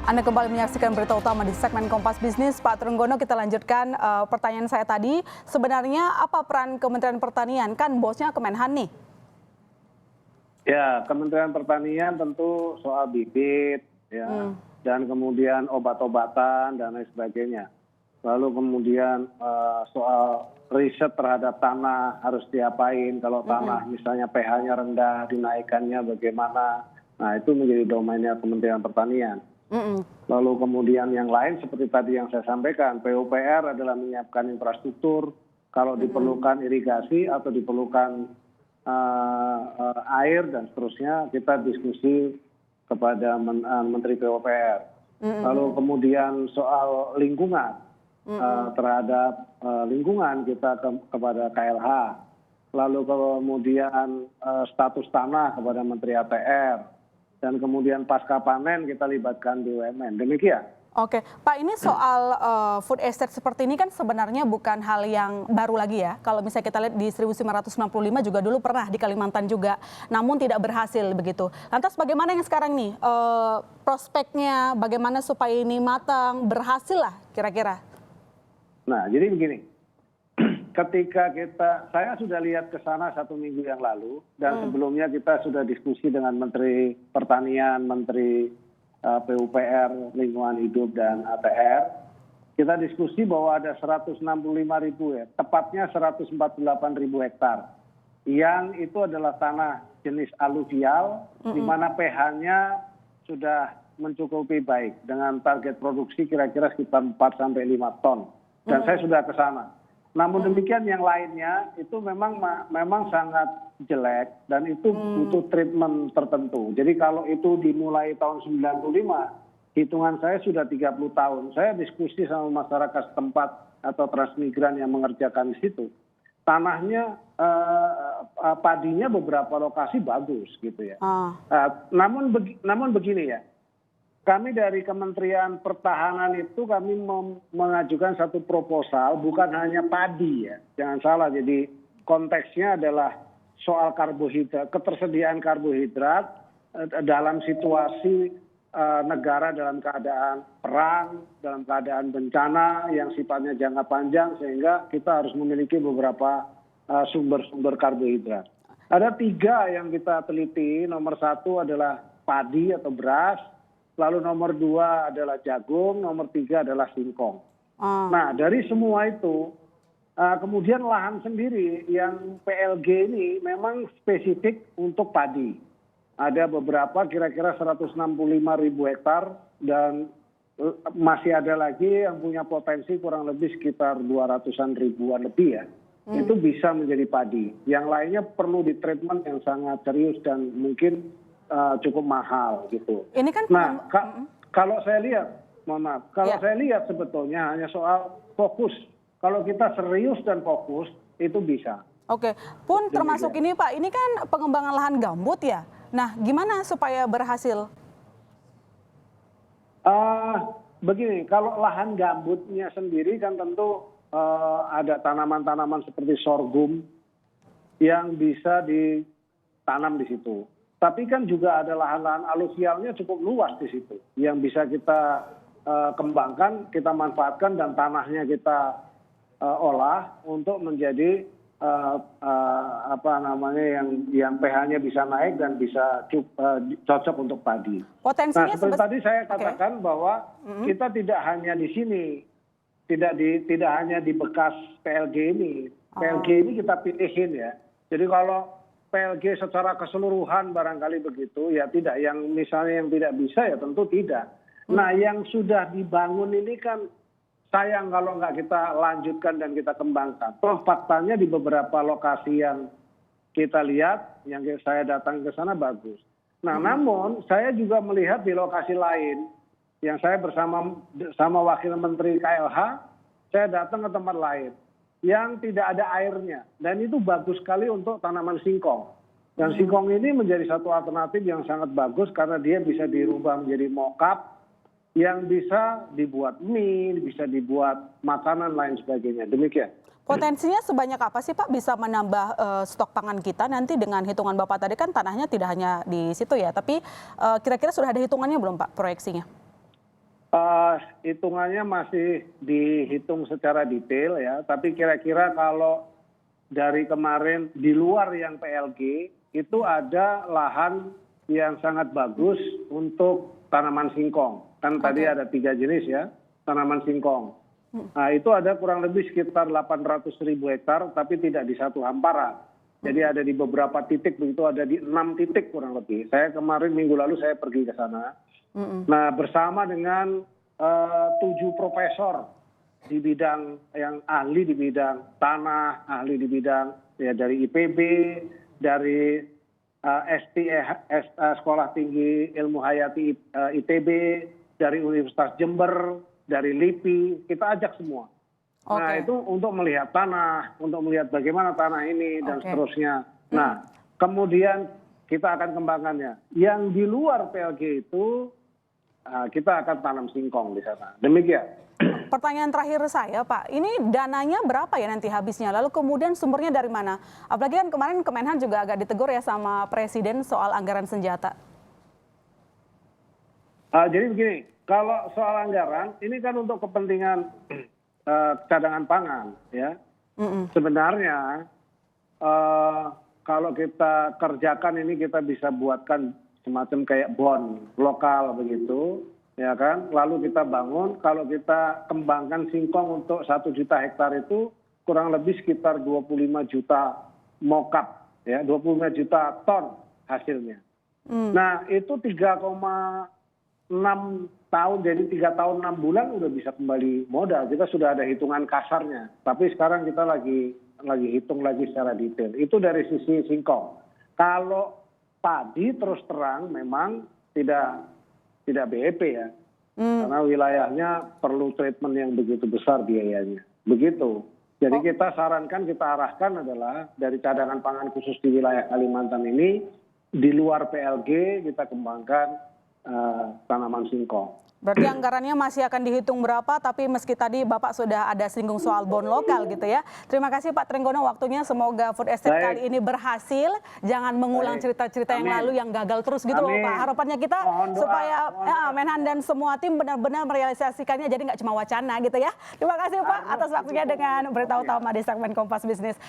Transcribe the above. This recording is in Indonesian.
Anda kembali menyaksikan berita utama di segmen Kompas Bisnis. Pak Trenggono, kita lanjutkan pertanyaan saya tadi. Sebenarnya apa peran Kementerian Pertanian? Kan bosnya Kemenhan nih. Ya, Kementerian Pertanian tentu soal bibit, ya, dan kemudian obat-obatan dan lain sebagainya. Lalu kemudian soal riset terhadap tanah harus diapain, kalau tanah misalnya pH-nya rendah, dinaikannya bagaimana. Nah, itu menjadi domainnya Kementerian Pertanian. Lalu kemudian yang lain seperti tadi yang saya sampaikan, PUPR adalah menyiapkan infrastruktur, kalau diperlukan irigasi atau diperlukan air dan seterusnya, kita diskusi kepada Menteri PUPR. Lalu kemudian soal lingkungan, terhadap lingkungan kita kepada KLH. Lalu kemudian status tanah kepada Menteri ATR. Dan kemudian pasca panen kita libatkan BUMN. Demikian. Oke, Pak, ini soal food estate seperti ini kan sebenarnya bukan hal yang baru lagi ya. Kalau misalnya kita lihat di 1965 juga dulu pernah di Kalimantan juga, namun tidak berhasil begitu. Lantas bagaimana yang sekarang nih prospeknya, bagaimana supaya ini matang, berhasil lah kira-kira? Nah, jadi begini. Ketika saya sudah lihat ke sana 1 minggu yang lalu, dan sebelumnya kita sudah diskusi dengan Menteri Pertanian, Menteri PUPR, Lingkungan Hidup, dan ATR. Kita diskusi bahwa ada 165.000 tepatnya 148.000 hektar. Yang itu adalah tanah jenis aluvial, di mana pH-nya sudah mencukupi baik, dengan target produksi kira-kira sekitar 4-5 ton. Dan saya sudah ke sana. Namun demikian yang lainnya itu memang sangat jelek dan itu butuh treatment tertentu. Jadi kalau itu dimulai tahun 95, hitungan saya sudah 30 tahun. Saya diskusi sama masyarakat setempat atau transmigran yang mengerjakan di situ. Tanahnya, padinya beberapa lokasi bagus gitu ya. Namun begini ya. Kami dari Kementerian Pertahanan itu kami mengajukan satu proposal, bukan hanya padi ya, jangan salah. Jadi konteksnya adalah soal karbohidrat, ketersediaan karbohidrat dalam situasi negara dalam keadaan perang, dalam keadaan bencana yang sifatnya jangka panjang, sehingga kita harus memiliki beberapa sumber-sumber karbohidrat. Ada 3 yang kita teliti. Nomor 1 adalah padi atau beras. Lalu nomor 2 adalah jagung, nomor 3 adalah singkong. Nah, dari semua itu, kemudian lahan sendiri yang PLG ini memang spesifik untuk padi. Ada beberapa kira-kira 165.000 hektar dan masih ada lagi yang punya potensi kurang lebih sekitar 200-an ribuan lebih ya. Itu bisa menjadi padi. Yang lainnya perlu di treatment yang sangat serius dan mungkin cukup mahal gitu. Ini kan kalau saya lihat, mohon maaf, kalau saya lihat sebetulnya hanya soal fokus. Kalau kita serius dan fokus itu bisa. Oke, pun termasuk ini Pak, ini kan pengembangan lahan gambut ya. Nah, gimana supaya berhasil? Begini, kalau lahan gambutnya sendiri kan tentu ada tanaman-tanaman seperti sorghum yang bisa ditanam di situ. Tapi kan juga ada lahan-lahan aluvialnya cukup luas di situ yang bisa kita kembangkan, kita manfaatkan dan tanahnya kita olah untuk menjadi yang pH-nya bisa naik dan bisa cocok untuk padi. Potensinya nah, seperti tadi saya katakan bahwa kita tidak hanya di sini, tidak hanya di bekas PLG ini. PLG ini kita pilihin ya. Jadi kalau PLG secara keseluruhan barangkali begitu, ya tidak. Yang misalnya yang tidak bisa ya tentu tidak. Nah, yang sudah dibangun ini kan sayang kalau nggak kita lanjutkan dan kita kembangkan. Toh faktanya di beberapa lokasi yang kita lihat, yang saya datang ke sana bagus. Nah, namun saya juga melihat di lokasi lain, yang saya bersama Wakil Menteri KLH, saya datang ke tempat lain yang tidak ada airnya. Dan itu bagus sekali untuk tanaman singkong. Dan singkong ini menjadi satu alternatif yang sangat bagus karena dia bisa dirubah menjadi mokap yang bisa dibuat mie, bisa dibuat makanan lain sebagainya. Demikian. Potensinya sebanyak apa sih Pak bisa menambah stok pangan kita nanti dengan hitungan Bapak tadi kan tanahnya tidak hanya di situ ya, tapi kira-kira sudah ada hitungannya belum Pak proyeksinya? Hitungannya masih dihitung secara detail ya, tapi kira-kira kalau dari kemarin di luar yang PLG itu ada lahan yang sangat bagus untuk tanaman singkong. Kan tadi ada 3 jenis ya, tanaman singkong. Nah, itu ada kurang lebih sekitar 800.000 hektar, tapi tidak di satu hamparan. Jadi ada di beberapa titik, begitu ada di 6 titik kurang lebih. Saya kemarin minggu lalu saya pergi ke sana. Nah, bersama dengan 7 profesor di bidang yang ahli di bidang tanah, ahli di bidang ya dari IPB, dari Sekolah Tinggi Ilmu Hayati ITB, dari Universitas Jember, dari LIPI, kita ajak semua. Nah, itu untuk melihat tanah, untuk melihat bagaimana tanah ini dan seterusnya. Nah, kemudian kita akan kembangkannya. Yang di luar PLG itu kita akan tanam singkong di sana. Demikian. Pertanyaan terakhir saya, Pak, ini dananya berapa ya nanti habisnya? Lalu kemudian sumbernya dari mana? Apalagi kan kemarin Kemenhan juga agak ditegur ya sama Presiden soal anggaran senjata. Jadi begini, kalau soal anggaran, ini kan untuk kepentingan cadangan pangan, ya. Sebenarnya kalau kita kerjakan ini kita bisa buatkan semacam kayak bond lokal begitu, ya kan. Lalu kita bangun, kalau kita kembangkan singkong untuk 1 juta hektar itu kurang lebih sekitar 25 juta mokap, ya, 25 juta ton hasilnya. Nah, itu 3,6 tahun, jadi 3 tahun 6 bulan udah bisa kembali modal. Kita sudah ada hitungan kasarnya, tapi sekarang kita lagi hitung lagi secara detail. Itu dari sisi singkong. Kalau padi terus terang memang tidak BEP ya, karena wilayahnya perlu treatment yang begitu besar biayanya. Begitu. Jadi kita sarankan, kita arahkan adalah dari cadangan pangan khusus di wilayah Kalimantan ini, di luar PLG kita kembangkan tanaman singkong. Berarti anggarannya masih akan dihitung berapa, tapi meski tadi Bapak sudah ada singgung soal bond lokal gitu ya. Terima kasih Pak Trenggono waktunya, semoga Food Estate kali ini berhasil. Jangan mengulang cerita-cerita yang lalu yang gagal terus gitu loh Pak. Harapannya kita supaya Menhan dan semua tim benar-benar merealisasikannya, jadi nggak cuma wacana gitu ya. Terima kasih Pak atas waktunya dengan berita utama di segmen Kompas Bisnis.